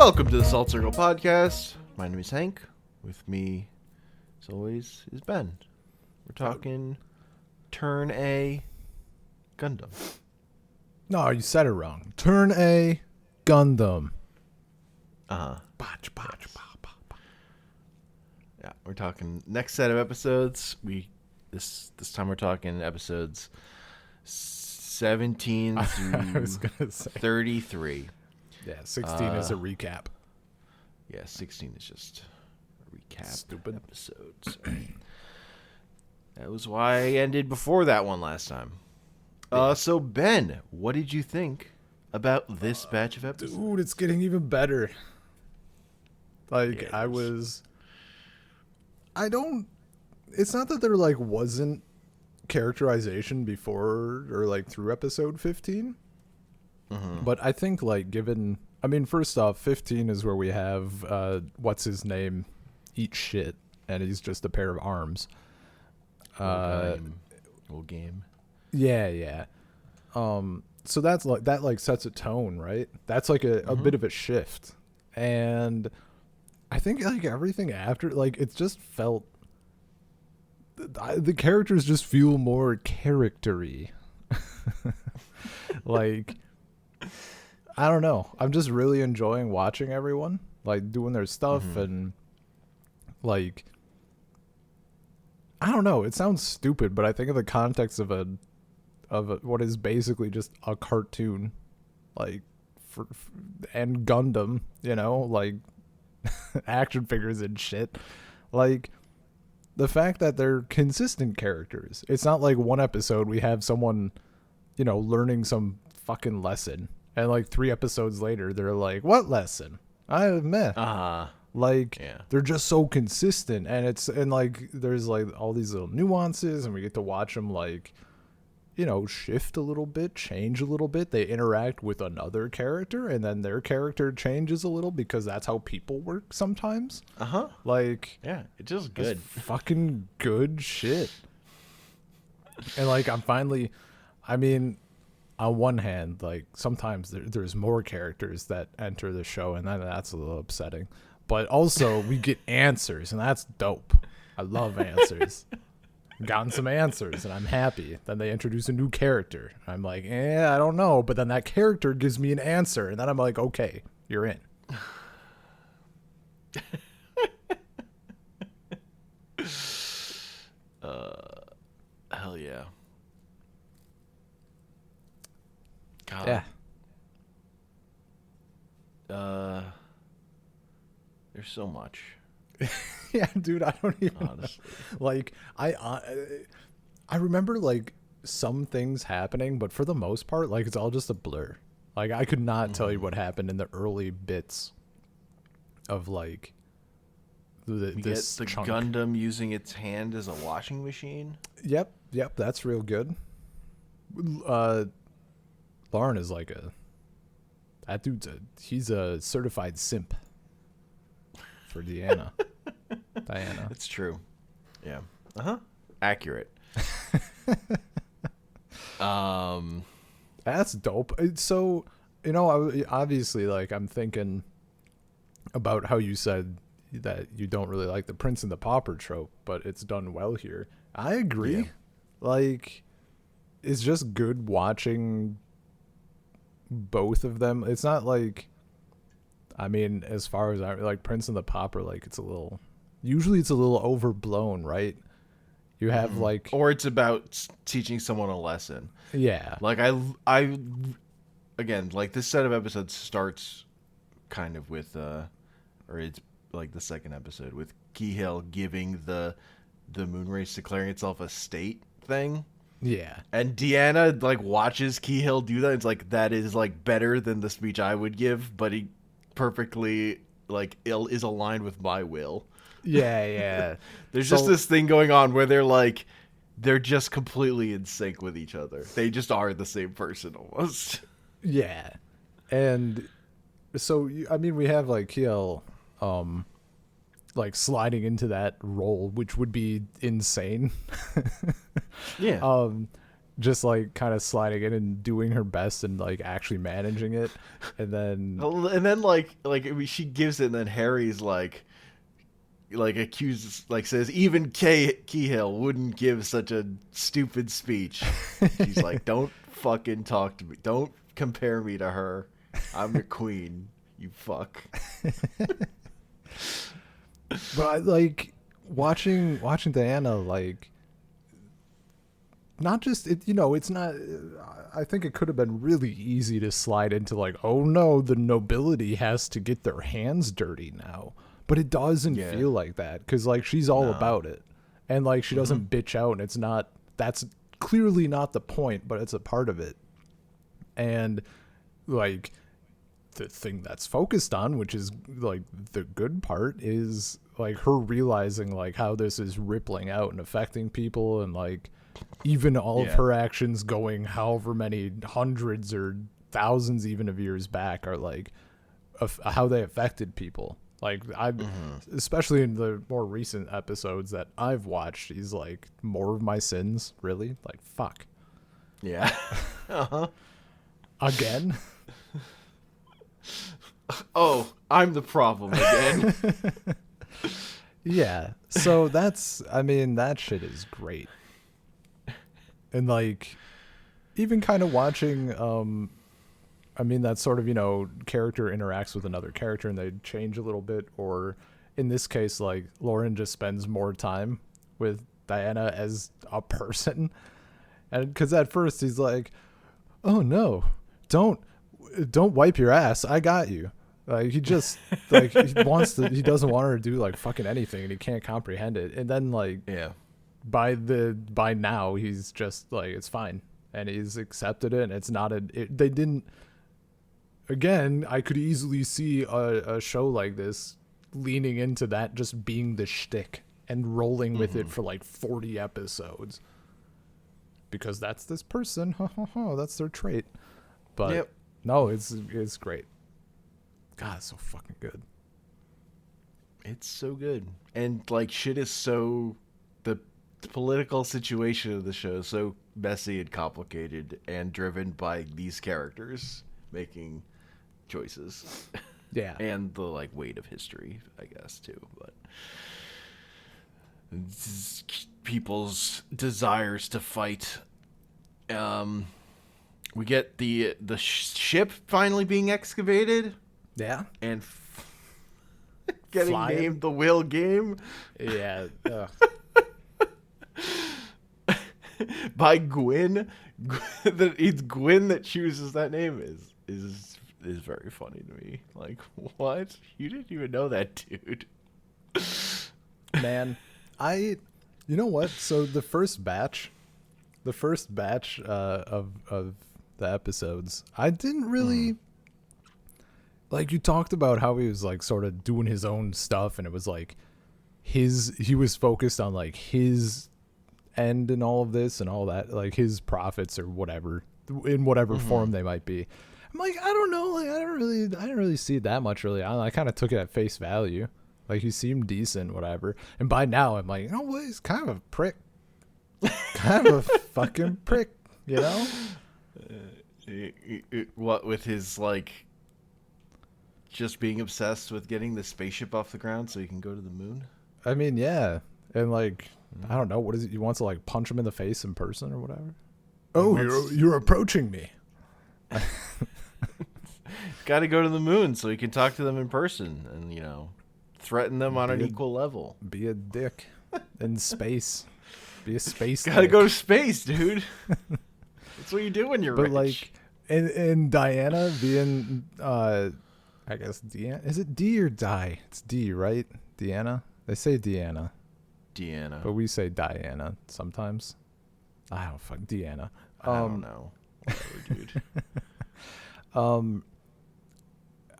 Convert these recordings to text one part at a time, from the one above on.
Welcome to the Salt Circle Podcast. My name is Hank. With me, as always, is Ben. We're talking Turn A Gundam. No, you said it wrong. Turn A Gundam. Botch. Yeah, we're talking next set of episodes. This time we're talking episodes 17 I through was gonna say 33. Yeah, 16 is a recap. Yeah, 16 is just a recap. Stupid episodes. That was why I ended before that one last time. So Ben, what did you think about this batch of episodes? Dude, it's getting even better. Like, Yeah, it's not that there, like, wasn't characterization before or, like, through episode 15. Mm-hmm. But I think, like, first off, 15 is where we have, what's his name, eat shit, and he's just a pair of arms. Old game. Yeah. So that's like, that, like, sets a tone, right? That's, like, a bit of a shift. And I think, like, everything after, like, it just felt, the characters just feel more character-y. Like, I don't know. I'm just really enjoying watching everyone, like, doing their stuff and, like, I don't know. It sounds stupid, but I think in the context of what is basically just a cartoon, like, and Gundam, you know, like, action figures and shit, like, the fact that they're consistent characters. It's not like one episode we have someone, you know, learning some fucking lesson, and like 3 episodes later they're like, what lesson? Like, Yeah. they're just so consistent, and like there's like all these little nuances, and we get to watch them, like, you know, shift a little bit, change a little bit. They interact with another character, and then their character changes a little, because that's how people work sometimes. Like, Yeah, it's just good. Fucking good shit. And like, on one hand, like, sometimes there's more characters that enter the show, and that's a little upsetting. But also, we get answers, and that's dope. I love answers. Gotten some answers, and I'm happy. Then they introduce a new character. I'm like, I don't know. But then that character gives me an answer, and then I'm like, okay, you're in. Hell yeah. God. Yeah. There's so much. Yeah, dude, I don't even Honestly. like, I remember, like, some things happening, but for the most part, like, it's all just a blur. Like, I could not tell you what happened in the early bits of, like, this the chunk. Gundam using its hand as a washing machine. Yep, that's real good. Lauren is like he's a certified simp for Diana. That's true. Yeah. Accurate. That's dope. So, you know, obviously, like, I'm thinking about how you said that you don't really like the Prince and the Pauper trope, but it's done well here. I agree. Yeah. Like, it's just good watching both of them. It's not like, as far as I like, Prince and the Pauper, like, usually it's a little overblown, right? You have like, or it's about teaching someone a lesson. Yeah. Like, I again, like, this set of episodes starts kind of with or it's like the second episode with Kihel giving the moon race declaring itself a state thing. Yeah. And Deanna, like, watches Kihel do that. It's like, that is, like, better than the speech I would give, but he perfectly, like, is aligned with my will. Yeah. There's just this thing going on where they're just completely in sync with each other. They just are the same person almost. Yeah. And so, we have, like, Kihel, like, sliding into that role, which would be insane. Yeah. just like kind of sliding in and doing her best and like actually managing it, and then she gives it, and then Harry's like accuses, like says even Keyhill wouldn't give such a stupid speech. She's like, don't fucking talk to me, don't compare me to her, I'm a queen, you fuck. But I like watching Diana, like, not just it, it's not, I think it could have been really easy to slide into like, oh no, the nobility has to get their hands dirty now. But it doesn't feel like that, because like she's all about it, and like she doesn't bitch out, and it's not, that's clearly not the point, but it's a part of it. And like the thing that's focused on, which is like the good part, is like her realizing like how this is rippling out and affecting people, and like even all of her actions going however many hundreds or thousands even of years back are like how they affected people. Like especially in the more recent episodes that I've watched, he's like, more of my sins, really? Like, fuck. Yeah. Again? Oh, I'm the problem again. Yeah. So that's, I mean, that shit is great. And like, even kind of watching, I mean, that sort of, character interacts with another character and they change a little bit. Or in this case, like, Lauren just spends more time with Diana as a person. And because at first he's like, oh no, don't wipe your ass, I got you. Like, he just, like, he doesn't want her to do, like, fucking anything, and he can't comprehend it. And then, like, by now, he's just, like, it's fine. And he's accepted it, and it's not they didn't, again, I could easily see a show like this leaning into that just being the shtick and rolling with it for like 40 episodes. Because that's this person, that's their trait. But no, it's great. God, it's so fucking good. It's so good. And like shit is so, the political situation of the show is so messy and complicated and driven by these characters making choices. Yeah. And the like weight of history, I guess, too. But people's desires to fight. We get the ship finally being excavated. Yeah. And getting Flying. named the Will Game. Yeah. By Gwyn. It's Gwyn that chooses that name is very funny to me. Like, what? You didn't even know that, dude. Man, you know what? So the first batch of the episodes, I didn't really like. You talked about how he was like sort of doing his own stuff, and it was like he was focused on like his end and all of this and all that, like his profits or whatever, in whatever form they might be. I'm like, I don't know, like I didn't really see it that much really. I kind of took it at face value. Like, he seemed decent, whatever. And by now, I'm like, you know what? He's kind of a prick. Kind of a fucking prick, you know? What with his, like, just being obsessed with getting the spaceship off the ground so he can go to the moon? I mean, yeah. And, like, I don't know. What is it? He wants to, like, punch him in the face in person or whatever? Oh, you're approaching me. Got to go to the moon so he can talk to them in person and, threaten them on an equal level. Be a dick in space. Be a space Gotta dick. go to space, dude. That's what you do when you're rich. But like, and Diana being, I guess Deanna. Is it D or Die? It's D, right? Deanna. They say Deanna. But we say Diana sometimes. I don't fuck Deanna. I don't know. Whatever, dude.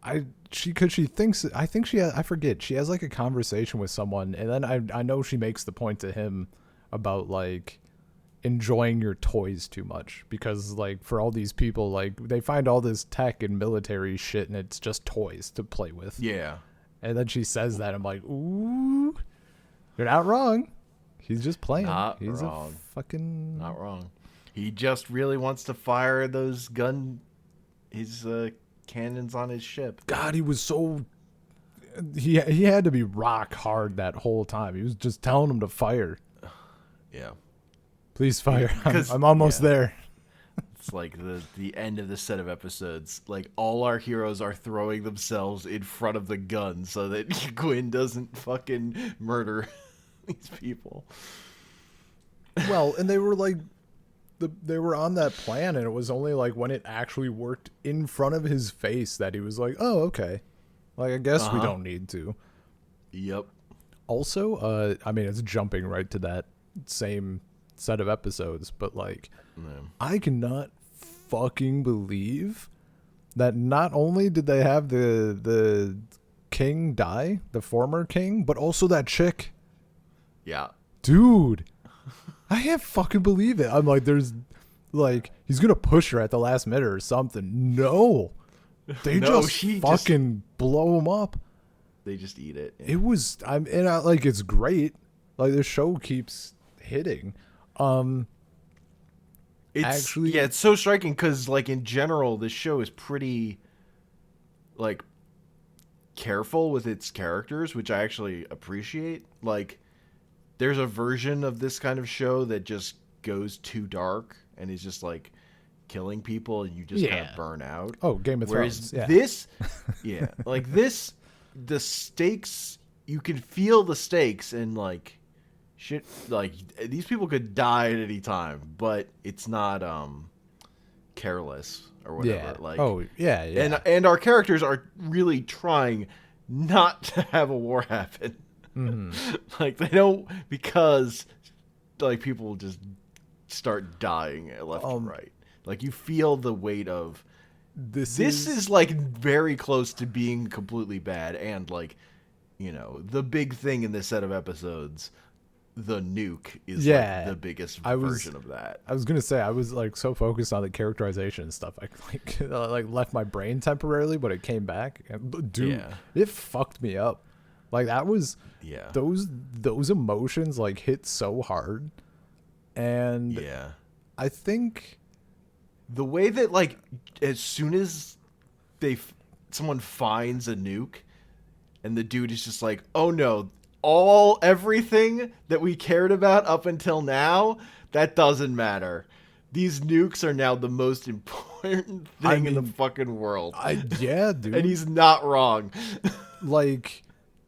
I forget, she has like a conversation with someone, and then I know she makes the point to him about like enjoying your toys too much, because like for all these people, like they find all this tech and military shit and it's just toys to play with. Yeah. And then she says that, I'm like, ooh, you're not wrong. He's just playing. Not He's wrong. a fucking not wrong. He just really wants to fire his cannons on his ship. God, he was so he had to be rock hard that whole time. He was just telling him to fire. Yeah. Please fire. Because I'm almost there. It's like the end of the set of episodes. Like, all our heroes are throwing themselves in front of the gun so that Gwyn doesn't fucking murder these people. Well, and they were like, they were on that plan, and it was only like when it actually worked in front of his face that he was like, oh, okay. Like, I guess we don't need to. Yep. Also, I mean, it's jumping right to that same set of episodes, but like, I cannot fucking believe that not only did they have the king die, the former king, but also that chick. Yeah. Dude, I can't fucking believe it. I'm like, there's like, he's gonna push her at the last minute or something. No, they fucking blow him up. They just eat it. Yeah. It was, like, it's great. Like, the show keeps hitting. It's so striking because, like, in general, this show is pretty, like, careful with its characters, which I actually appreciate. Like, there's a version of this kind of show that just goes too dark and is just, like, killing people, and you just kind of burn out. Oh, Game of Thrones. Yeah. This, like, this, the stakes, you can feel the stakes, and, like, shit, like, these people could die at any time, but it's not careless or whatever. Yeah. Like, oh yeah, yeah. And our characters are really trying not to have a war happen. Mm-hmm. Like, they don't, because, like, people just start dying left and right. Like, you feel the weight of this is like very close to being completely bad, and, like, you know, the big thing in this set of episodes, the nuke, is like the biggest version of that. I was gonna say, I was like so focused on the characterization and stuff, I like left my brain temporarily, but it came back. Dude, it fucked me up. Like, that was those emotions like hit so hard, and I think the way that, like, as soon as someone finds a nuke, and the dude is just like, oh no, everything that we cared about up until now, that doesn't matter. These nukes are now the most important thing in the fucking world. Yeah, dude. And he's not wrong. Like,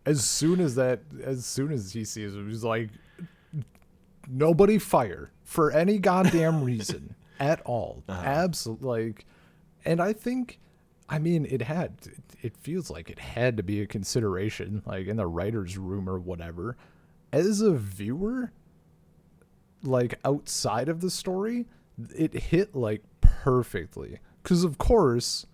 as soon as he sees it, he's like, nobody fire for any goddamn reason at all. Absolutely. Like, and I think, I mean, it feels like it had to be a consideration, like, in the writer's room or whatever. As a viewer, like, outside of the story, it hit, like, perfectly. Because, of course,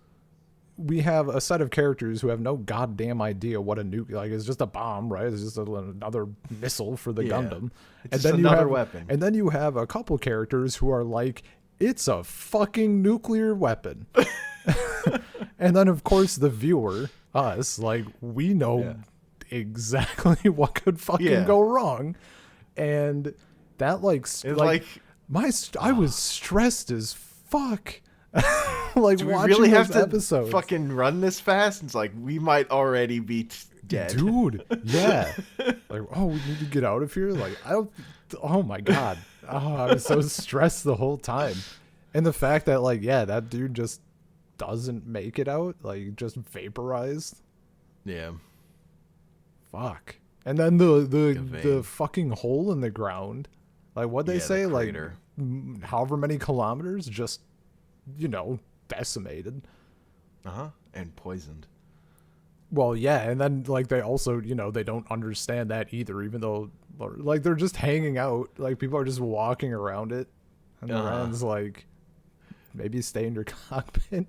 we have a set of characters who have no goddamn idea what a nuke, like, it's just a bomb, right? It's just another missile for the Gundam. It's just another weapon. And then you have a couple characters who are like, it's a fucking nuclear weapon. And then, of course, the viewer, us, like, we know exactly what could fucking go wrong. And that, like, I was stressed as fuck. Like, do we watching really have those to episodes. Fucking run this fast? It's like, we might already be dead. Dude, yeah. Like, oh, we need to get out of here? Like, oh my God. Oh, I was so stressed the whole time. And the fact that, like, that dude just doesn't make it out, like, just vaporized. Yeah. Fuck. And then the fucking hole in the ground. Like, what'd they say? Like, however many kilometers, just, you know, decimated. And poisoned. Well, yeah, and then, like, they also, you know, they don't understand that either, even though, like, they're just hanging out. Like, people are just walking around it. And Moran's like, maybe stay in your cockpit.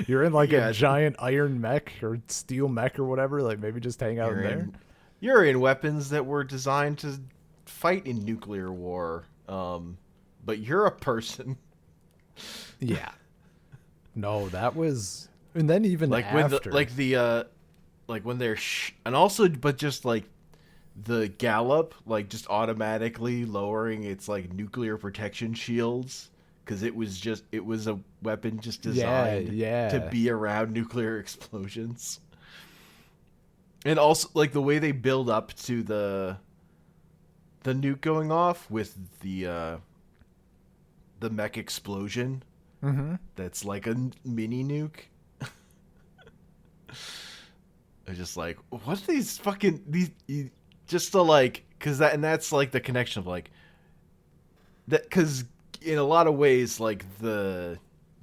You're in, like, a giant iron mech or steel mech or whatever. Like, maybe just hang out in there. You're in weapons that were designed to fight in nuclear war. But you're a person. Yeah. No, that was... And then even like after... when they're... and also, but just, like, the Gallop, like, just automatically lowering its, like, nuclear protection shields because it was a weapon just Yeah, designed yeah. to be around nuclear explosions. And also, like, the way they build up to the nuke going off with the mech explosion. Mm-hmm. That's like a mini nuke. They're just like, what are these fucking just to like, that's like the connection of like that, because in a lot of ways, like the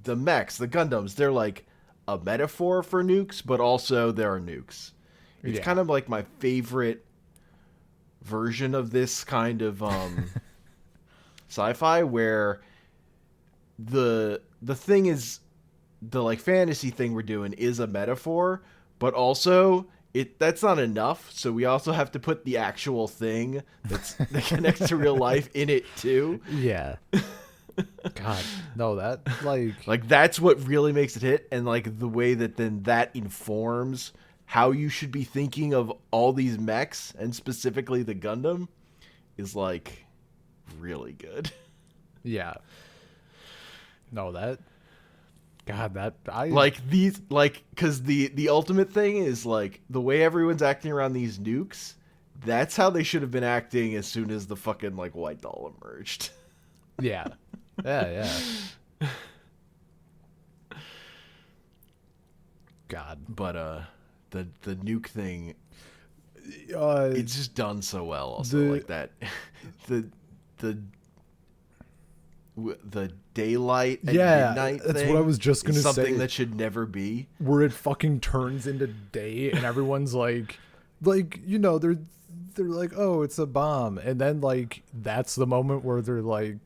mechs, the Gundams, they're like a metaphor for nukes, but also there are nukes. It's Yeah. kind of like my favorite version of this kind of sci-fi, where the thing is, the like fantasy thing we're doing is a metaphor, but also that's not enough. So we also have to put the actual thing that connects to real life in it too. Yeah. God, no, that Like that's what really makes it hit, and like the way that then that informs how you should be thinking of all these mechs, and specifically the Gundam, is like really good. yeah. No, that God, that I Like these, like, because the ultimate thing is like the way everyone's acting around these nukes. That's how they should have been acting as soon as the fucking like white doll emerged. yeah. Yeah, yeah. God. But the nuke thing, Uh it's just done so well. Also, the like that, the the the daylight at Yeah, midnight that's thing what I was just is gonna something say. that should never be. Where it fucking turns into day and everyone's like, you know, they're like, oh, it's a bomb. And then like that's the moment where they're like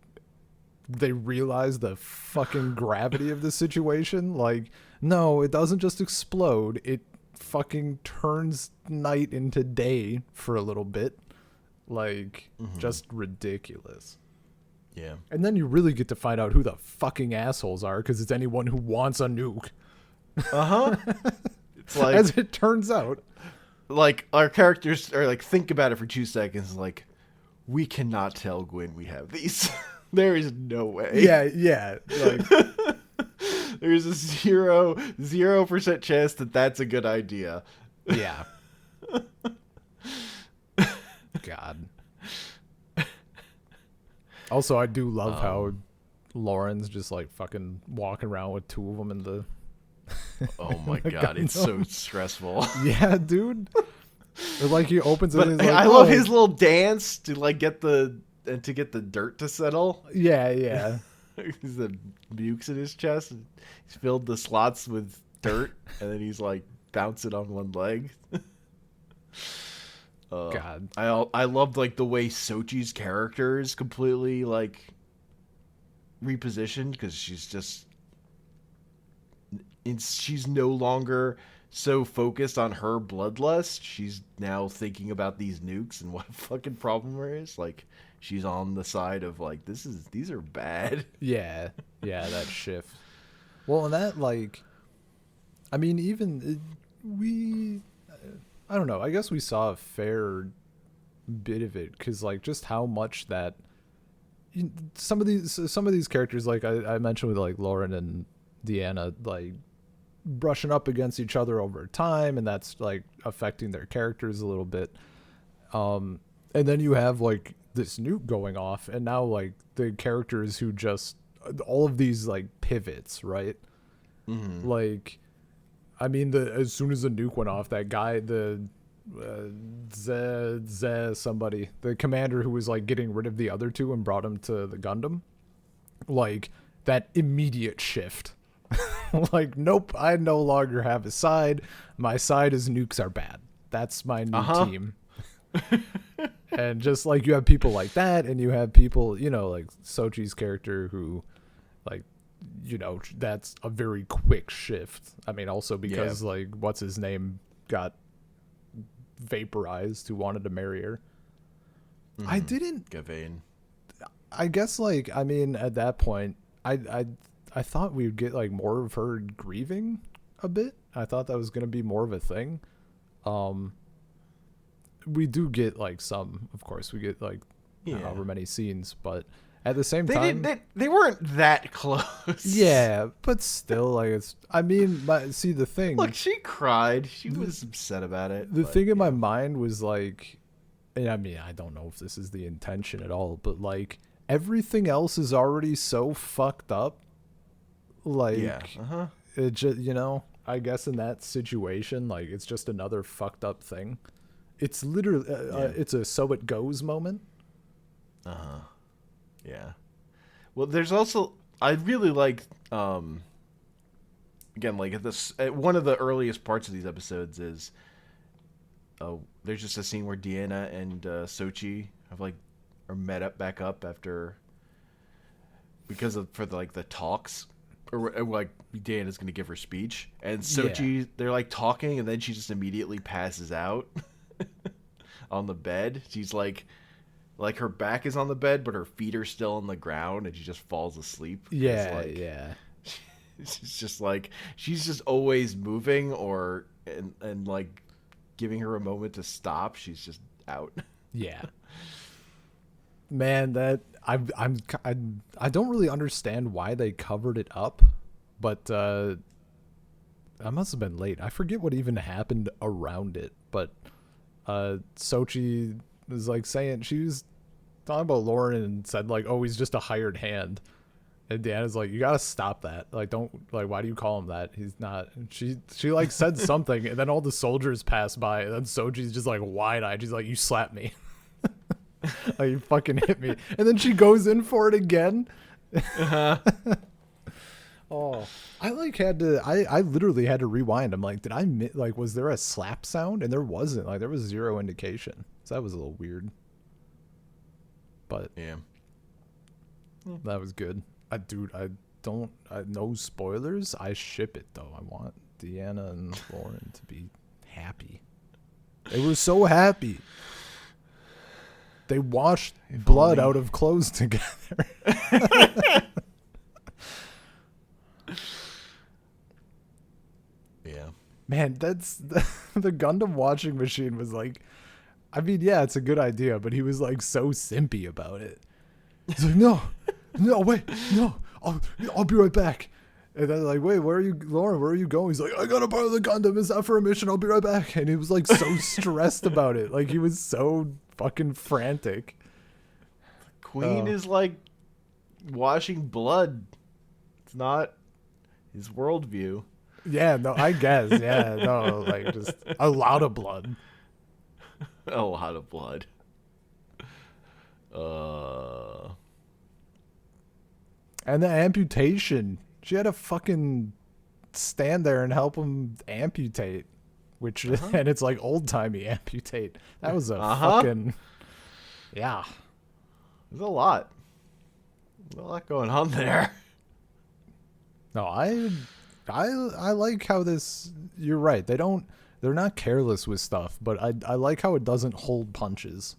they realize the fucking gravity of the situation. Like, no, it doesn't just explode. It fucking turns night into day for a little bit. Like, just ridiculous. Yeah. And then you really get to find out who the fucking assholes are, because it's anyone who wants a nuke. Uh-huh. It's like, As it turns out. like our characters are like, think about it for 2 seconds. Like, we cannot tell Gwen we have these. There is no way. Yeah. Like, There's a 0% chance that that's a good idea. yeah. God. Also, I do love how Lauren's just like fucking walking around with two of them in the. Oh my god, it's so stressful. Yeah, dude. Or like he opens it. But And he's like, I love "Oh." his little dance to like get the dirt to settle. Yeah. He's the bukes in his chest. He's filled the slots with dirt, and then he's like bouncing on one leg. God. I loved like the way Sochi's character is completely like repositioned, because she's no longer so focused on her bloodlust. She's now thinking about these nukes and what a fucking problem there is. Like, she's on the side of like, these are bad. Yeah, that shift. Well, and that like, I mean, I don't know. I guess we saw a fair bit of it, because like just how much that some of these characters, like I mentioned with like Lauren and Deanna, like brushing up against each other over time, and that's like affecting their characters a little bit. And then you have like this nuke going off, and now like the characters who just all of these like pivots, right? Mm-hmm. Like, I mean, as soon as the nuke went off, that guy, the somebody, the commander who was like getting rid of the other two and brought him to the Gundam, like that immediate shift. Like, nope, I no longer have a side. My side is nukes are bad. That's my new team. And just like you have people like that, and you have people, you know, like Sochi's character who, like, you know, that's a very quick shift. I mean, also because like what's his name got vaporized, who wanted to marry her. Mm-hmm. I didn't. Gavain. I guess like, I mean, at that point, I thought we would get like more of her grieving a bit. I thought that was gonna be more of a thing. We do get like some, of course, we get like however many scenes, but At the same They time, didn't. They weren't that close. yeah, but still, like it's. I mean, see the thing. Look, she cried. She was upset about it. The but, thing in my know. mind was like, and I mean, I don't know if this is the intention at all, but like everything else is already so fucked up. Like, Yeah. it just, I guess in that situation, like it's just another fucked up thing. It's literally, it's a so it goes moment. Yeah. Well, there's also I really like again like at one of the earliest parts of these episodes is there's just a scene where Deanna and Sochi have like are met up back up after because of for the talks or like Deanna's gonna give her speech and Sochi they're like talking and then she just immediately passes out on the bed. She's like her back is on the bed, but her feet are still on the ground, and she just falls asleep. Yeah, yeah. She's just like she's just always moving, or and like giving her a moment to stop. She's just out. Yeah. Man, that I don't really understand why they covered it up, but I must have been late. I forget what even happened around it, but Sochi was like saying she was talking about Lauren and said like, "Oh, he's just a hired hand." And Deanna's like, "You gotta stop that. Like, don't like. Why do you call him that? He's not." And she like said something, and then all the soldiers pass by, and then Sochi's just like wide-eyed. She's like, "You slapped me." Like, you fucking hit me. And then she goes in for it again. Oh, I literally had to rewind. I'm like, was there a slap sound? And there wasn't. Like, there was zero indication. So that was a little weird. But Yeah. that was good. No spoilers. I ship it though. I want Deanna and Lauren to be happy. They were so happy. They washed blood out of clothes together. Yeah. Man, that's the Gundam washing machine was like, I mean, yeah, it's a good idea, but he was like so simpy about it. He's like, no, wait, no, I'll be right back. And then like, wait, where are you, Lauren? Where are you going? He's like, I gotta borrow the Gundam. It's out for a mission. I'll be right back. And he was like so stressed about it. Like he was so fucking frantic. Queen is like washing blood. It's not his worldview. Yeah, no, I guess. Yeah, no, like just a lot of blood. A lot of blood. And the amputation. She had to fucking stand there and help him amputate. Which and it's like old timey amputate. That was a fucking yeah. There's a lot. There's a lot going on there. No, I like how this. You're right. They're not careless with stuff, but I like how it doesn't hold punches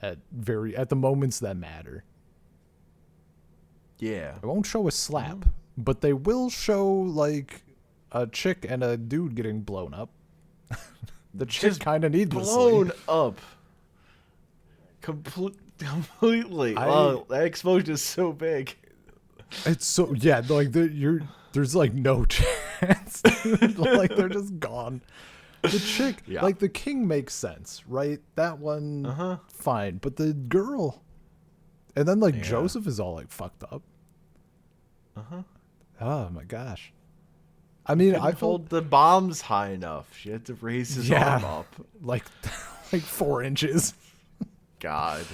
at the moments that matter. Yeah. It won't show a slap, but they will show like a chick and a dude getting blown up. The chick kind of needlessly blown up. Completely. That explosion is so big. It's so like there's like no chance. Like they're just gone. The chick, like the king makes sense, right? That one, fine. But the girl, and then like Joseph is all like fucked up. Oh my gosh. I mean, I hold the bombs high enough. She had to raise his arm up like 4 inches. God.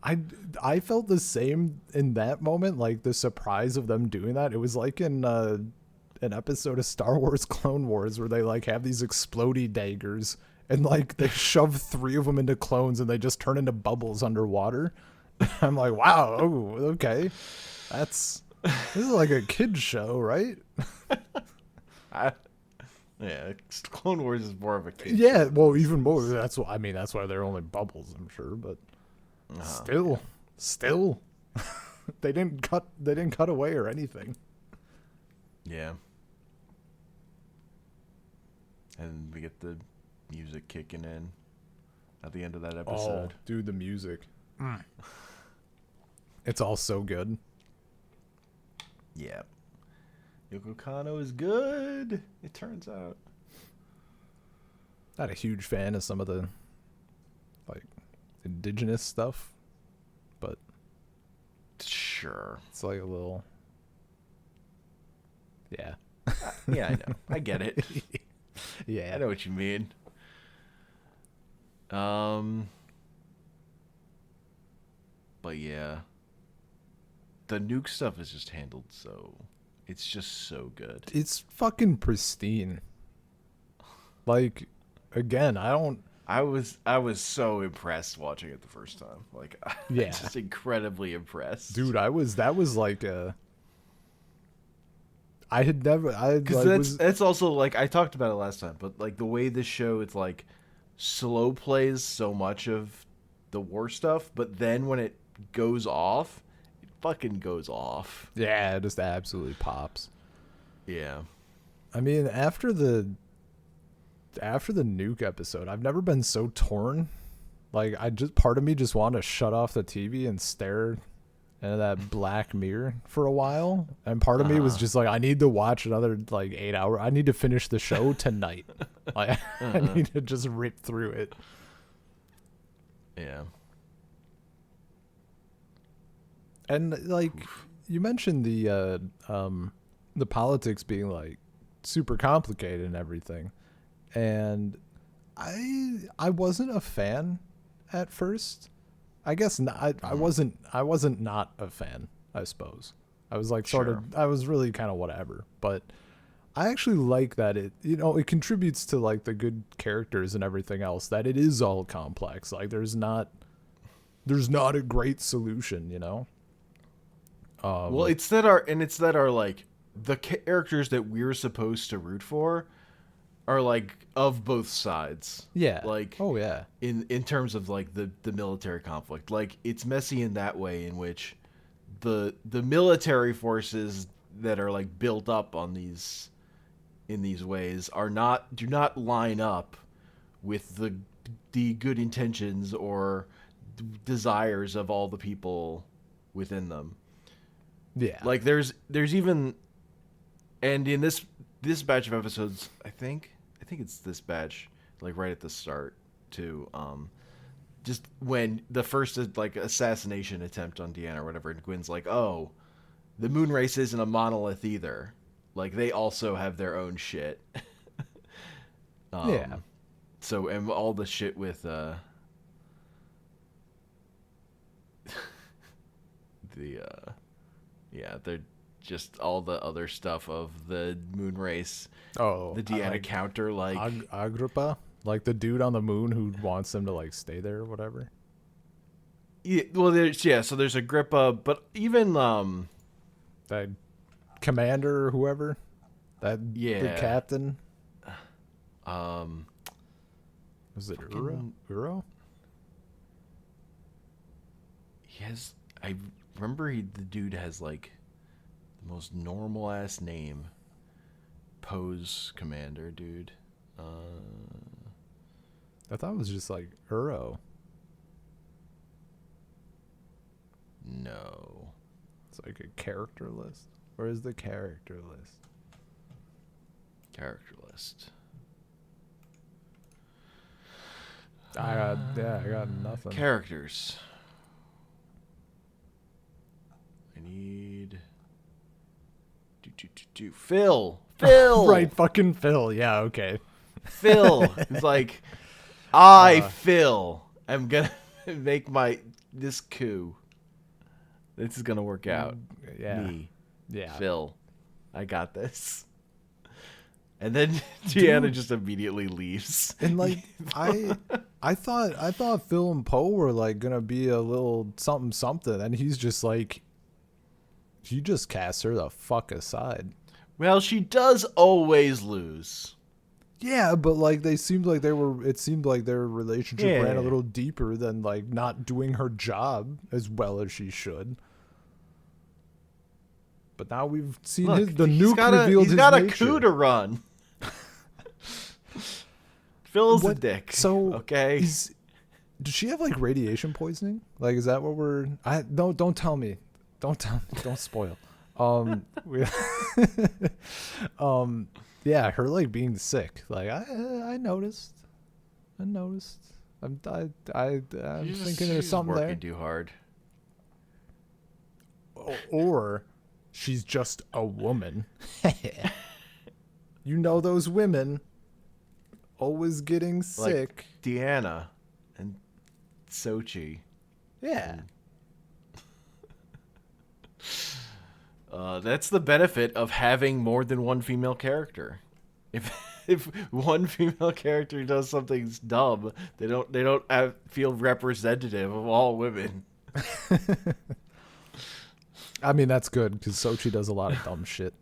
I felt the same in that moment, like the surprise of them doing that. It was like in an episode of Star Wars Clone Wars where they like have these explodey daggers and like they shove 3 of them into clones and they just turn into bubbles underwater. I'm like, wow, oh, okay. This is like a kid's show, right? Yeah, Clone Wars is more of a kid's show. Well, It's even more. That's why they're only bubbles, I'm sure, but still they didn't cut away or anything. Yeah. And we get the music kicking in at the end of that episode. Oh, dude, the music. It's all so good. Yeah. Yoko Kanno is good, it turns out. Not a huge fan of some of the like indigenous stuff, but Sure. it's like a little, yeah. Yeah, I know. I get it. Yeah. I know what you mean. But yeah. The nuke stuff is just handled so... It's just so good. It's fucking pristine. Like, again, I was so impressed watching it the first time. Like, Yeah. just incredibly impressed. Dude, that was like I had never, Because that's also, like, I talked about it last time, but, like, the way this show, it's, like, slow plays so much of the war stuff, but then when it goes off, it fucking goes off. yeah, it just absolutely pops. Yeah. I mean, after the nuke episode, I've never been so torn. Like, part of me just wanted to shut off the TV and stare into that black mirror for a while, and part of me was just like, I need to watch another like 8 hour. I need to finish the show tonight. Like, I need to just rip through it. Yeah. And like you mentioned the politics being like super complicated and everything, and I wasn't a fan at first. I guess not, I wasn't not a fan, I suppose. I was like I was really kind of whatever, but I actually like that it contributes to like the good characters and everything else, that it is all complex. Like there's not a great solution, you know? Well, it's that our like the characters that we're supposed to root for are like of both sides. Yeah. Like, oh yeah. In terms of like the military conflict, like it's messy in that way in which the military forces that are like built up on these in these ways do not line up with the good intentions or desires of all the people within them. Yeah. Like there's even, and in this batch of episodes, I think it's this batch, like right at the start too, just when the first like assassination attempt on Deanna or whatever, and Gwen's like, oh, the moon race isn't a monolith either, like they also have their own shit. Yeah. So, and all the shit with yeah, they're just all the other stuff of the moon race. Oh, the Deanna counter, like Agrippa, like the dude on the moon who wants them to like stay there or whatever. Yeah, well, so there's Agrippa, but even that commander or whoever, the captain. Was it Uro? Yes, I remember the dude has like the most normal ass name. Pose commander, dude. I thought it was just like Uro. No. It's like a character list. Where is the character list? Character list. I got nothing. Characters. I need Phil. Right, fucking Phil. Yeah, okay. Phil. It's like Phil, am gonna make this coup. This is gonna work out. Yeah. Me. Yeah. Phil. I got this. And then Deanna just immediately leaves. And like I thought Phil and Poe were like gonna be a little something, and he's just like, he just casts her the fuck aside. Well, she does always lose. Yeah, but like it seemed like their relationship ran a little deeper than like not doing her job as well as she should. But now we've seen the nuke revealed his nature. He's got a coup to run. Phil's a dick. So okay, Does she have like radiation poisoning? Like, is that what we're? I don't tell me. Don't tell me. Don't spoil. We, yeah, her like being sick. Like I noticed. I noticed. I'm thinking there's She's something working there. too hard. Or she's just a woman. You know those women always getting sick. Like Deanna and Sochi. Yeah. That's the benefit of having more than one female character. If one female character does something dumb, they don't feel representative of all women. I mean, that's good because Sochi does a lot of dumb shit.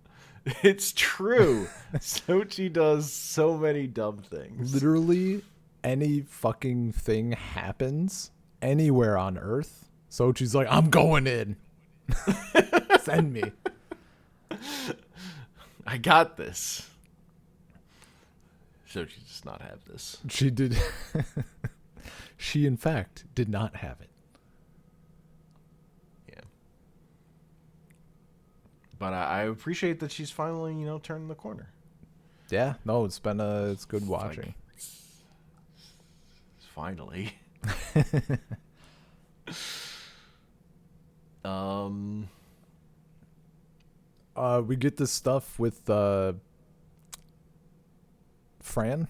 It's true. Sochi does so many dumb things. Literally, any fucking thing happens anywhere on Earth. Sochi's like, I'm going in. Send me. I got this. Sochi does not have this. She did. She, in fact, did not have it. Yeah. But I appreciate that she's finally, turning the corner. Yeah, no, it's good watching. Finally. We get this stuff with Fran,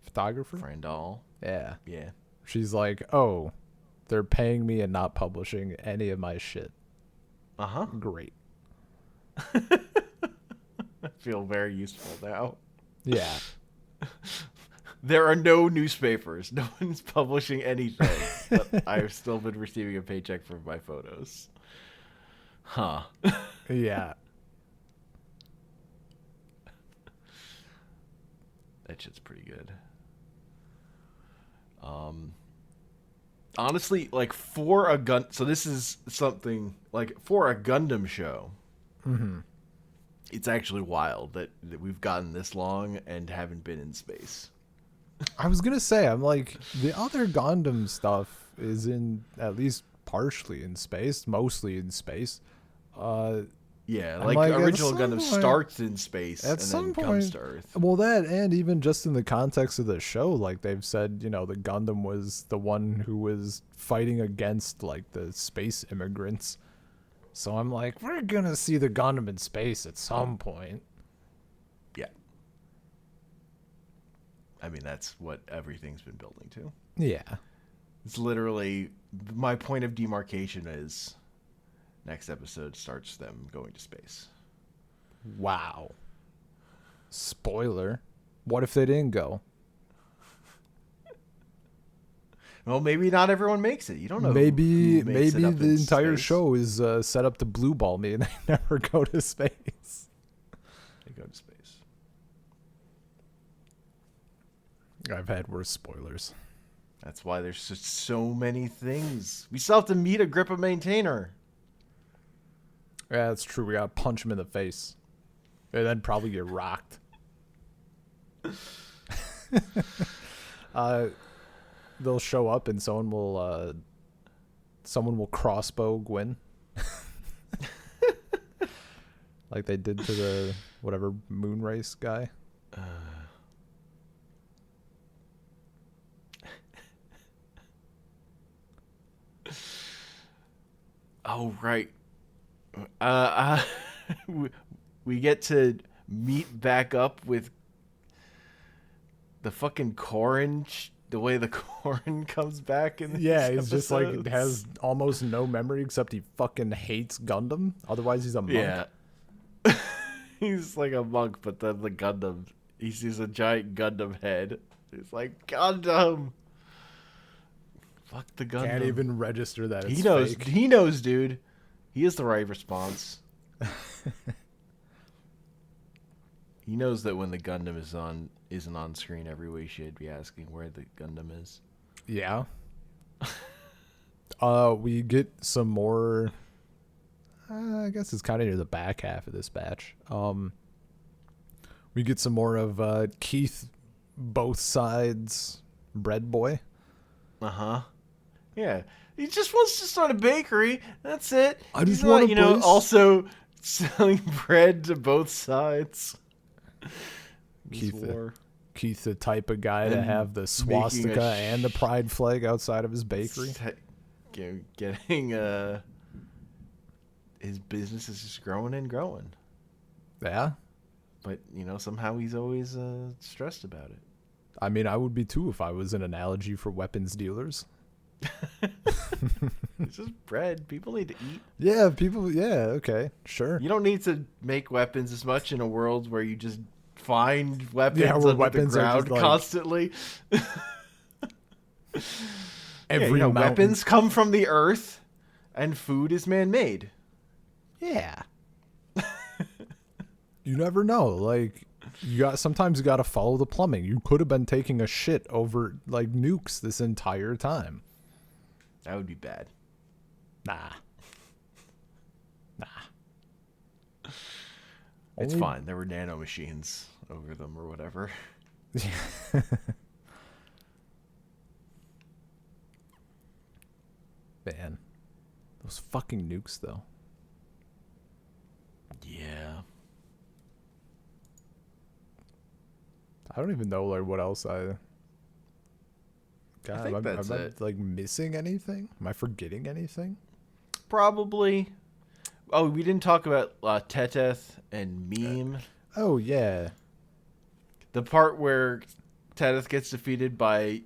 photographer. Frandal. Yeah. Yeah. She's like, oh, they're paying me and not publishing any of my shit. Uh-huh. Great. I feel very useful now. Yeah. There are no newspapers. No one's publishing anything. But I've still been receiving a paycheck for my photos. Huh. Yeah. That shit's pretty good. Honestly, like so this is something like for a Gundam show. Mm-hmm. It's actually wild that we've gotten this long and haven't been in space. I was gonna say, I'm like, the other Gundam stuff is at least partially in space, mostly in space. Yeah, I'm like like, at original some Gundam point- starts in space at and some then point- comes to Earth. Well, that, and even just in the context of the show, like they've said, the Gundam was the one who was fighting against like the space immigrants. So I'm like, we're gonna see the Gundam in space at some point. Yeah. I mean, that's what everything's been building to. Yeah. It's literally my point of demarcation is next episode starts them going to space. Wow. Spoiler. What if they didn't go? Well, maybe not everyone makes it. You don't know. Maybe who makes it up the in entire space. show is set up to blue ball me and they never go to space. They go to space. I've had worse spoilers. That's why there's just so many things. We still have to meet a Grippa maintainer. Yeah, that's true. We gotta punch him in the face. And then probably get rocked. They'll show up and someone will crossbow Gwyn. Like they did to the whatever moon race guy. Oh, right. We get to meet back up with the fucking Corrin, the way the Corrin comes back in these Yeah, he's just like episodes. has almost no memory except he fucking hates Gundam. Otherwise, he's a monk. Yeah. He's like a monk, but then the Gundam, he sees a giant Gundam head. He's like, Gundam! Fuck the Gundam. Can't even register that it's He knows, fake. he knows, dude. He is the right response. He knows that when the Gundam isn't on screen, every way should be asking where the Gundam is. Yeah. We get some more. I guess it's kind of near the back half of this batch. We get some more of Keith, both sides, bread boy. Uh-huh. Yeah. He just wants to start a bakery. That's it. I just He's want not, a place. also selling bread to both sides. Keith, War. Keith, the type of guy to And have the making swastika a and the pride flag outside of his bakery. Getting his business is just growing and growing. Yeah. But, somehow he's always stressed about it. I mean, I would be too if I was an analogy for weapons dealers. It's just bread. People need to eat. Yeah, people. Yeah, okay, sure. You don't need to make weapons as much in a world where you just find weapons where under weapons the are ground just, like, constantly. Every mountain. Weapons come from the earth, and food is man-made. Yeah. You never know. Like, sometimes you got to follow the plumbing. You could have been taking a shit over like nukes this entire time. That would be bad. Nah. It's fine. There were nanomachines over them or whatever. Man, those fucking nukes though. Yeah. I don't even know like what else I. God, I think that's am it. I like missing anything? Am I forgetting anything? Probably. Oh, we didn't talk about Teteth and Meme. Oh yeah. The part where Teteth gets defeated by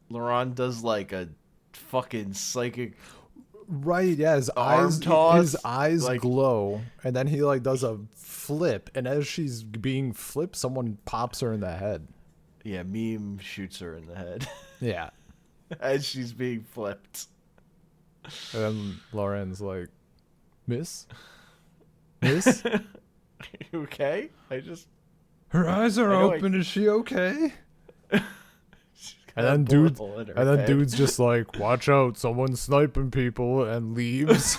Laurent does like a fucking psychic. Right, yeah, his arm eyes toss, his eyes like- glow, and then he like does a flip, and as she's being flipped, someone pops her in the head. Yeah, Meme shoots her in the head Yeah. as she's being flipped. And then Lauren's like, Miss? Miss? You okay? Her eyes are I know open, is she okay? She's And got a then bullet hole in her head. dude's just like, watch out, someone's sniping people, and leaves.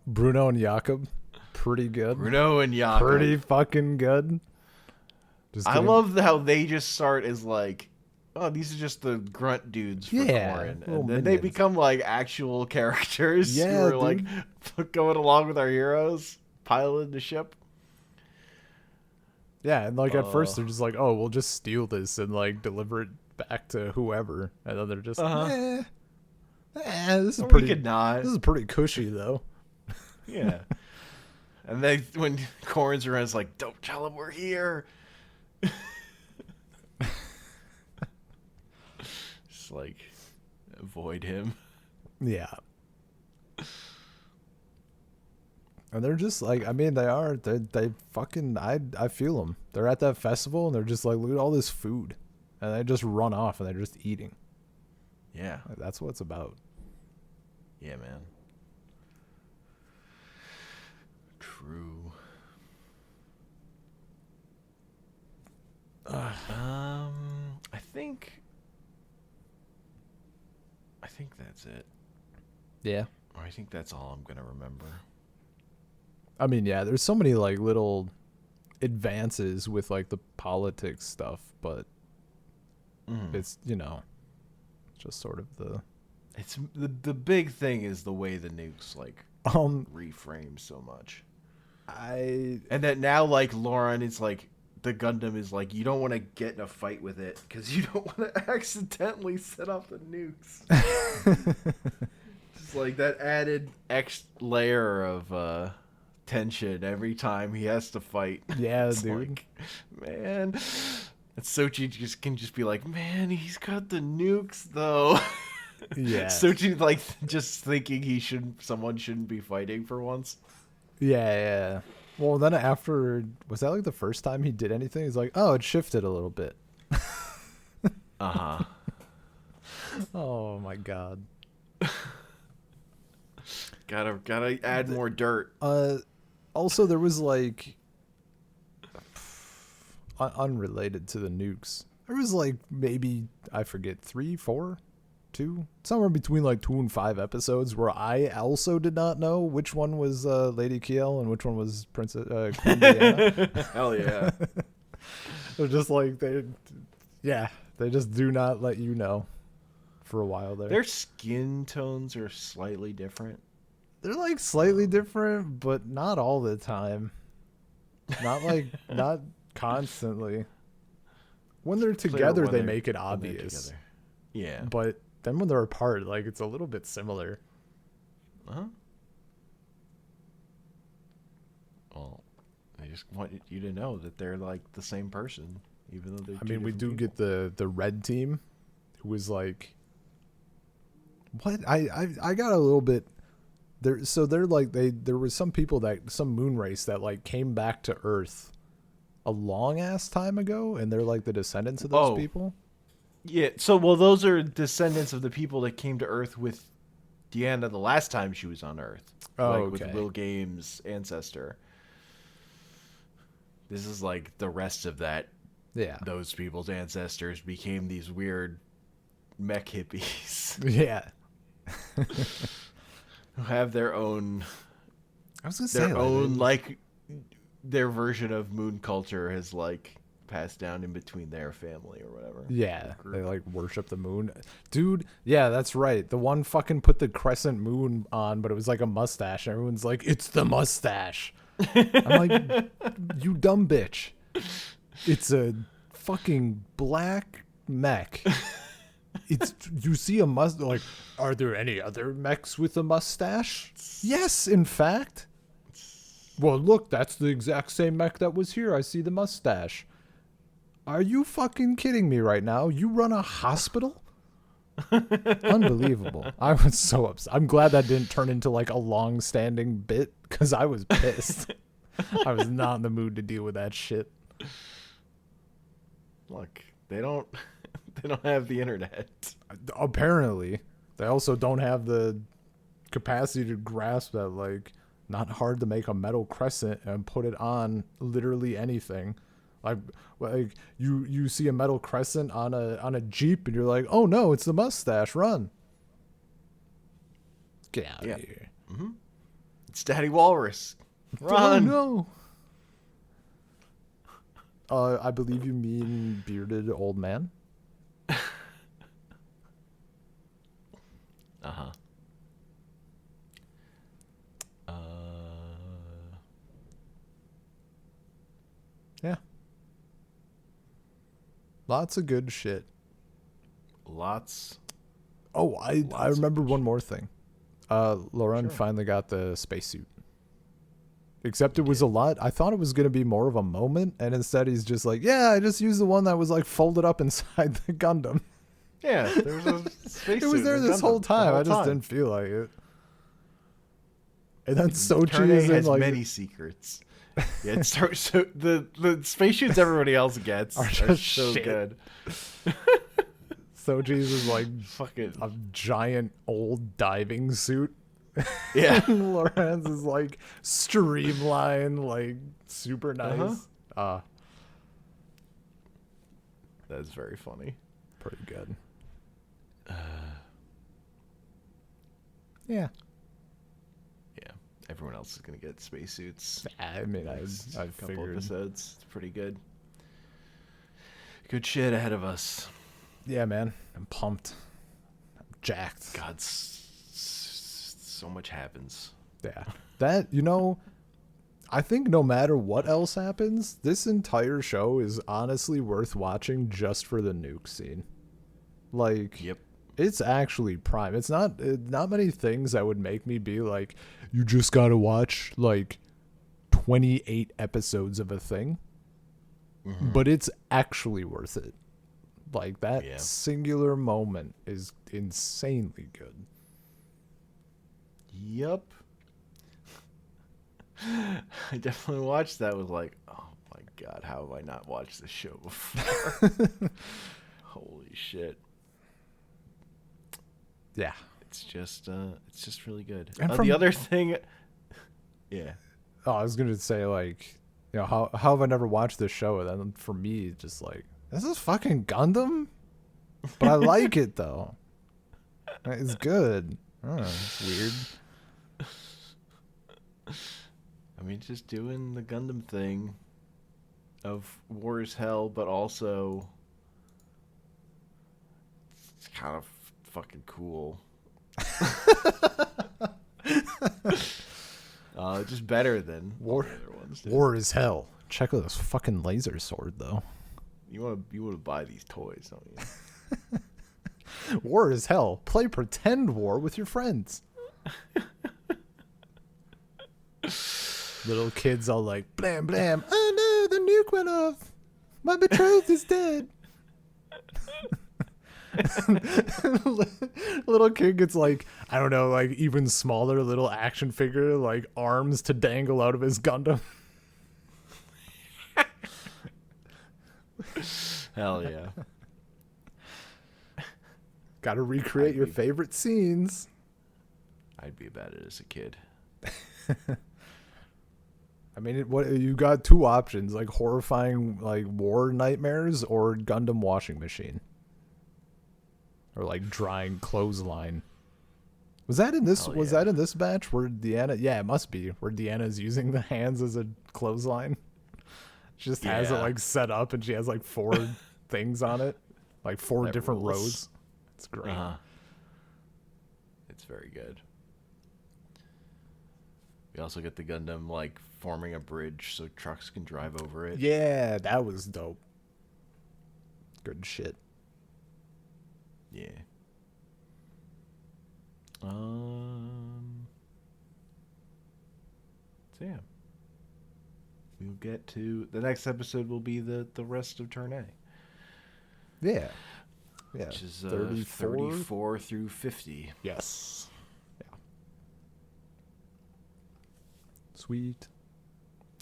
Bruno and Jakob, pretty good. Bruno and Jakob. Pretty fucking good. Just I kidding. love how they just start as like, oh, these are just the grunt dudes for Yeah, Corin. little And then they minions. become like actual characters Yeah, who are like dude. going along with our heroes, piloting the ship. Yeah, and like at first they're just like, oh, we'll just steal this and like deliver it back to whoever, and then they're just, this is Or pretty. we could not. This is pretty cushy though. Yeah. And then when Corin's around, it's like, don't tell him we're here. Just like avoid him. Yeah. And they're just like, I mean, they fucking, I feel them. They're at that festival and they're just like, look at all this food. And they just run off and they're just eating. Yeah. Like, that's what it's about. Yeah, man. True. I think that's it. Yeah. Or I think that's all I'm gonna remember. I mean, yeah, there's so many like little advances with like the politics stuff, but it's, just sort of the It's the big thing is the way the nukes like reframe so much. And that now like Lauren is like the Gundam is like you don't want to get in a fight with it because you don't want to accidentally set off the nukes. Just like that added X layer of tension every time he has to fight. Yeah, It's dude. like, man. And Sochi can just be like, man, he's got the nukes though. Yeah. Sochi like just thinking someone shouldn't be fighting for once. Yeah. Well, then after, was that like the first time he did anything? He's like, oh, it shifted a little bit. Uh-huh. Oh my god. Gotta add more dirt. Also there was like unrelated to the nukes. There was like maybe, I forget, 3, 4, 2, somewhere between like 2 and 5 episodes where I also did not know which one was Lady Kiel and which one was Princess Queen Diana. Hell yeah. They're just like they just do not let you know for a while there. Their skin tones are slightly different. They're like slightly different, but not all the time. Not constantly. When they're together, they make it obvious. Yeah. But then when they're apart, like it's a little bit similar. Huh? Well, I just want you to know that they're like the same person, even though they're. I mean, we do get the red team, who was like, what? I got a little bit. They're like there was some moon race that like came back to Earth a long ass time ago, and they're like the descendants of those people. Yeah. So those are descendants of the people that came to Earth with Deanna the last time she was on Earth. With Will Games' ancestor. This is like the rest of that. Yeah. Those people's ancestors became these weird mech hippies. Yeah. Who have their own. I was gonna say their version of moon culture has like passed down in between their family or whatever. Yeah, they like worship the moon, dude. Yeah, that's right. The one fucking put the crescent moon on, but it was like a mustache. Everyone's like, "It's the mustache." I'm like, "You dumb bitch! It's a fucking black mech." You see a mustache. Like, are there any other mechs with a mustache? Yes, in fact. Well, look, that's the exact same mech that was here. I see the mustache. Are you fucking kidding me right now? You run a hospital? Unbelievable. I was so upset. I'm glad that didn't turn into like a long-standing bit because I was pissed. I was not in the mood to deal with that shit. Look, they don't have the internet. Apparently. They also don't have the capacity to grasp that, like, not hard to make a metal crescent and put it on literally anything. Like you see a metal crescent on a Jeep and you're like, oh no, it's the mustache, run. Get out of here. Mm-hmm. It's Daddy Walrus. Run. Oh no. I believe you mean bearded old man. Uh-huh. Yeah. Lots of good shit. Lots. Oh, I remember one more thing. Lauren finally got the spacesuit. Except it was a lot. I thought it was going to be more of a moment, and instead he's just like, yeah, I just used the one that was like folded up inside the Gundam. Yeah, there was a spacesuit. It was there this whole time. I just didn't feel like it. And then Sochi is in has like many secrets. Yeah, the spacesuits everybody else gets are just so good. Sochi's is like fucking a giant old diving suit. Yeah. Lorenz is like streamlined, like super nice. That's very funny. Pretty good. Yeah. Yeah. Everyone else is gonna get spacesuits. I mean, I couple figured. episodes. It's pretty good. Good shit ahead of us. Yeah, man. I'm pumped. I'm jacked. God, so much happens. Yeah. That, I think no matter what else happens, this entire show is honestly worth watching just for the nuke scene. Like, yep. It's actually prime. It's not many things that would make me be like, you just gotta watch like 28 episodes of a thing. Mm-hmm. But it's actually worth it. Like, that singular moment is insanely good. Yep. I definitely watched that with like, oh my god, how have I not watched this show before? Holy shit. Yeah. It's just really good. And The other thing, yeah. Oh, I was gonna say, like, how have I never watched this show? And then for me, just like, this is fucking Gundam, but I like it though. It's good. It's weird. I mean, just doing the Gundam thing. of War is Hell, but also it's kind of fucking cool. Just better than all the other ones. Dude. War is Hell. Check out this fucking laser sword, though. You want to buy these toys, don't you? War is Hell. Play pretend war with your friends. Little kids all like, blam, blam. Oh no, the nuke went off. My betrothed is dead. Little kid gets like, I don't know, like even smaller little action figure, like arms to dangle out of his Gundam. Hell yeah. Gotta recreate your favorite scenes. I'd be about it as a kid. I mean, what you got two options, like horrifying like war nightmares or Gundam washing machine. Or like drying clothesline. Was that in this that in this batch where Deanna, yeah, it must be, where Deanna's using the hands as a clothesline. She just has it like set up and she has like 4 things on it. Like 4 different rows. It's great. It's very good. We also get the Gundam like forming a bridge so trucks can drive over it. Yeah, that was dope. Good shit. Yeah. So yeah. We'll get to the next episode will be the rest of Turn A. Yeah. Yeah. Which is 34 through 50. Yes. Yeah. Sweet.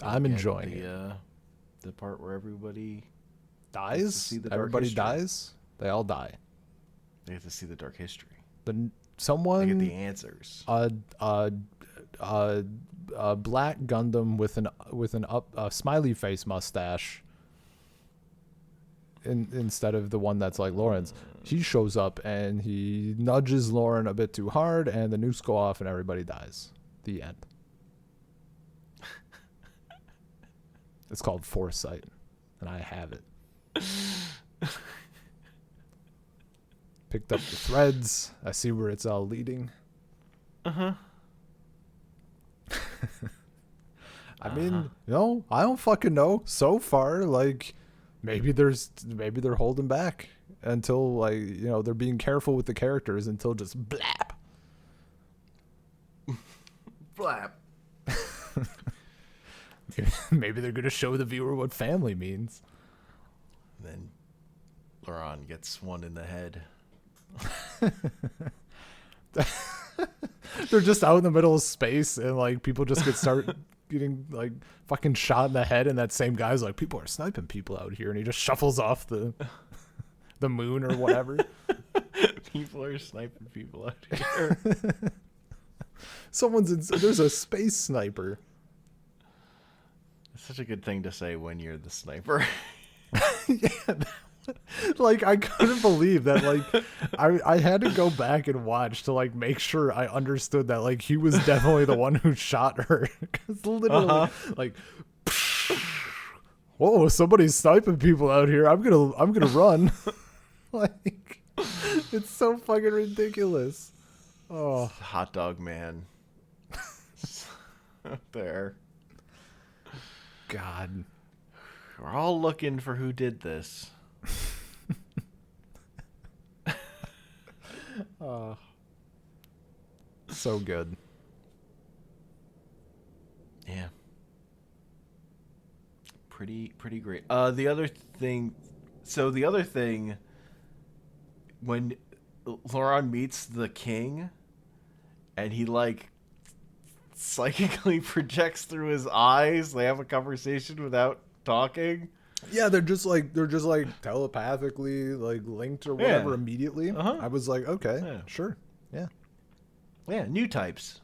I'm enjoying it. The part where everybody dies. Everybody dies. They all die. They get to see the dark history. Someone they get the answers. A black Gundam with a smiley face mustache. Instead of the one that's like Lauren's, he shows up and he nudges Lauren a bit too hard, and the nukes go off and everybody dies. The end. It's called foresight, and I have it. Picked up the threads. I see where it's all leading. I mean, I don't fucking know. So far, like, maybe they're holding back until, like, they're being careful with the characters until just blap. Blap. Maybe they're gonna show the viewer what family means. Then Laurent gets one in the head. They're just out in the middle of space and like people just start getting like fucking shot in the head, and that same guy's like, people are sniping people out here, and he just shuffles off the moon or whatever. People are sniping people out here. There's a space sniper. It's such a good thing to say when you're the sniper. Yeah. Like, I couldn't believe that, like, I had to go back and watch to, like, make sure I understood that, like, he was definitely the one who shot her. Because literally, like, whoa, somebody's sniping people out here. I'm gonna run. Like, it's so fucking ridiculous. Oh, hot dog man. Up there. God. We're all looking for who did this. So good. Yeah. Pretty great. The other thing, when Laurent meets the king and he like psychically projects through his eyes, they have a conversation without talking. Yeah, they're just like telepathically like linked or whatever immediately. I was like, okay, sure. Yeah, new types.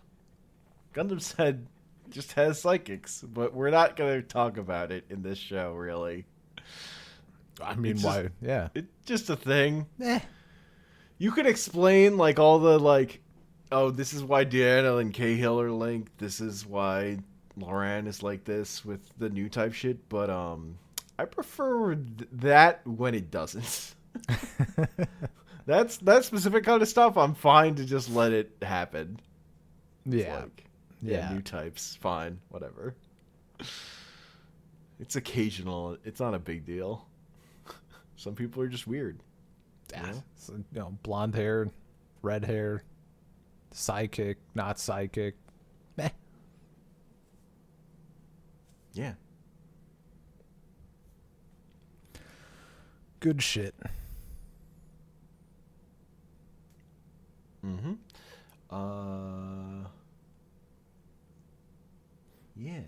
Gundam said just has psychics, but we're not going to talk about it in this show, really. I mean, why? Yeah. It's just a thing. You could explain, like, all the, like, oh, this is why Deanna and Cahill are linked. This is why Laurent is like this with the new type shit. But, I prefer that when it doesn't. That's that specific kind of stuff. I'm fine to just let it happen. It's Yeah. like, yeah, new types, fine, whatever. It's occasional. It's not a big deal. Some people are just weird. Yeah. So, blonde hair, red hair, psychic, not psychic. Meh. Yeah. Good shit. Mm-hmm. Yeah.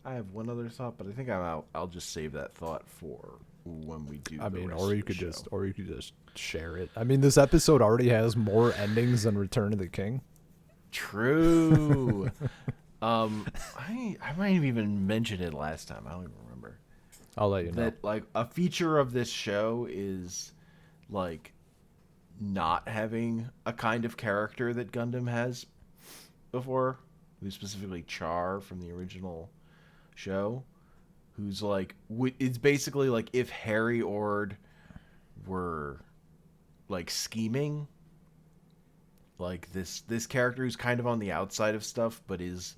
I have one other thought, but I think I'll just save that thought for when we do. I the mean, rest or of you the could show. just share it. I mean, this episode already has more endings than Return of the King. True. I might have even mentioned it last time. I don't even remember. I'll let you know. That like a feature of this show is like not having a kind of character that Gundam has before, who's specifically Char from the original show, who's like it's basically like if Harry Ord were like scheming, like this character who's kind of on the outside of stuff but is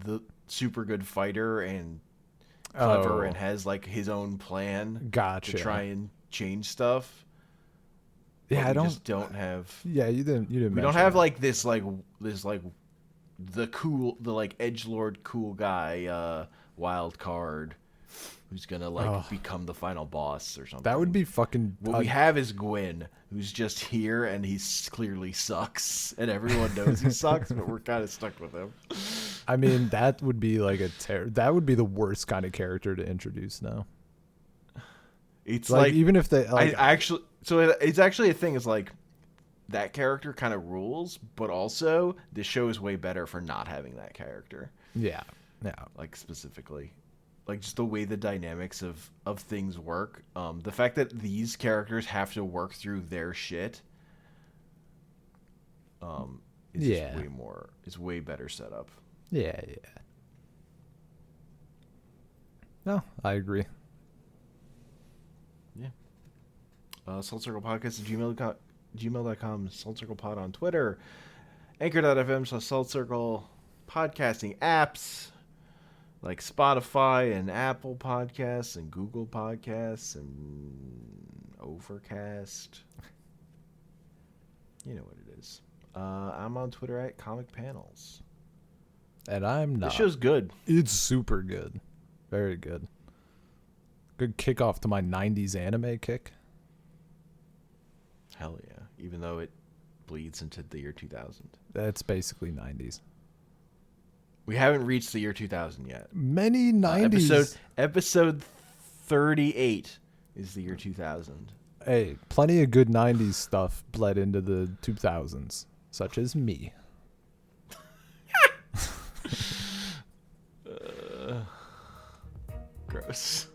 the super good fighter and clever and has like his own plan Gotcha. to try and change stuff. Yeah, I just don't have. Yeah, you didn't. We don't have like this like the like edgelord cool guy wild card who's gonna like become the final boss or something. That would be fucking. What we have is Gwyn, who's just here and he's clearly sucks, and everyone knows he sucks, but we're kind of stuck with him. I mean, that would be like that would be the worst kind of character to introduce now. It's like even if they like, it's actually a thing. Is like that character kind of rules, but also this show is way better for not having that character. Yeah. Like specifically, like just the way the dynamics of things work. The fact that these characters have to work through their shit. Is just way more. Is way better set up. Yeah. No, I agree. Yeah. Salt Circle Podcast at gmail.com, Salt Circle Pod on Twitter, Anchor.fm/Salt Circle, podcasting apps like Spotify and Apple Podcasts and Google Podcasts and Overcast. You know what it is. I'm on Twitter at Comic Panels. And I'm not. This show's good. It's super good. Very good. Good kickoff to my 90s anime kick. Hell yeah. Even though it bleeds into the year 2000. That's basically 90s. We haven't reached the year 2000 yet. Many 90s. Episode 38 is the year 2000. Hey, plenty of good 90s stuff bled into the 2000s, such as me. Gross.